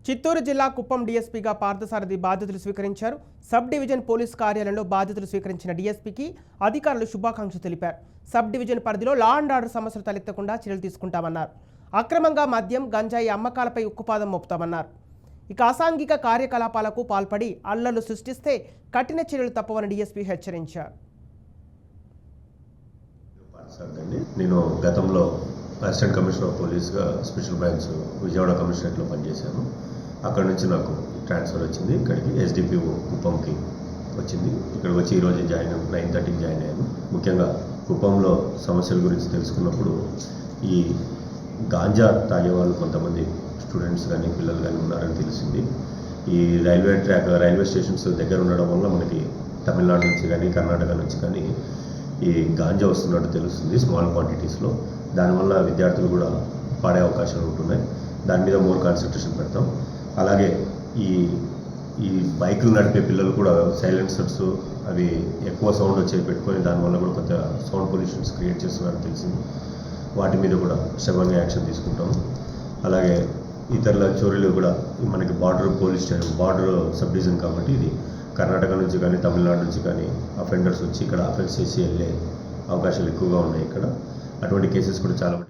చిత్తూరు జిల్లా కుప్పం డీఎస్పీగా పార్థసారథి బాధ్యతలు స్వీకరించారు. సబ్ డివిజన్ పోలీస్ కార్యాలయంలో బాధ్యతలు స్వీకరించిన డీఎస్పీకి అధికారులు శుభాకాంక్షలు తెలిపారు. సబ్ డివిజన్ పరిధిలో లా అండ్ ఆర్డర్ సమస్యలు తలెత్తకుండా చర్యలు తీసుకుంటామన్నారు. అక్రమంగా మద్యం, గంజాయి అమ్మకాలపై ఉక్కుపాదం మోపుతామన్నారు. ఇక అసాంఘిక కార్యకలాపాలకు పాల్పడి అల్లర్లు సృష్టిస్తే కఠిన చర్యలు తప్పవని డీఎస్పీ హెచ్చరించారు. నేను గతంలో అసిస్టెంట్ కమిషనర్ ఆఫ్ పోలీస్గా స్పెషల్ బ్రాంచ్ విజయవాడ కమిషనరేట్లో పనిచేశాను. అక్కడ నుంచి నాకు ట్రాన్స్ఫర్ వచ్చింది. ఇక్కడికి ఎస్డిపిఓ కుప్పంకి వచ్చింది. ఇక్కడికి వచ్చి ఈరోజు 9:30కి జాయిన్ అయ్యాను. ముఖ్యంగా కుప్పంలో సమస్యల గురించి తెలుసుకున్నప్పుడు ఈ గాంజా తాగే వాళ్ళు కొంతమంది స్టూడెంట్స్ కానీ పిల్లలు కానీ ఉన్నారని తెలిసింది. ఈ రైల్వే స్టేషన్స్ దగ్గర ఉండడం వల్ల మనకి తమిళనాడు నుంచి కానీ కర్ణాటక నుంచి కానీ ఈ గాంజా వస్తున్నట్టు తెలుస్తుంది స్మాల్ క్వాంటిటీస్లో. దానివల్ల విద్యార్థులు కూడా పాడే అవకాశాలు ఉంటున్నాయి. దాని మీద మోర్ కాన్సన్ట్రేషన్ పెడతాం. అలాగే ఈ బైకులు నడిపే పిల్లలు కూడా సైలెన్సర్స్ అవి ఎక్కువ సౌండ్ వచ్చేవి పెట్టుకొని దానివల్ల కూడా కొంత సౌండ్ పొల్యూషన్స్ క్రియేట్ చేస్తున్నారని తెలిసింది. వాటి మీద కూడా శ్రమంగా యాక్షన్ తీసుకుంటాము. అలాగే ఇతరుల చోరీలు కూడా మనకి బార్డర్ సబ్ డివిజన్ కాబట్టి ఇది కర్ణాటక నుంచి కానీ తమిళనాడు నుంచి కానీ అఫెండర్స్ వచ్చి ఇక్కడ అఫెన్స్ చేసి వెళ్ళే అవకాశాలు ఎక్కువగా ఉన్నాయి. ఇక్కడ అటువంటి కేసెస్ కూడా చాలా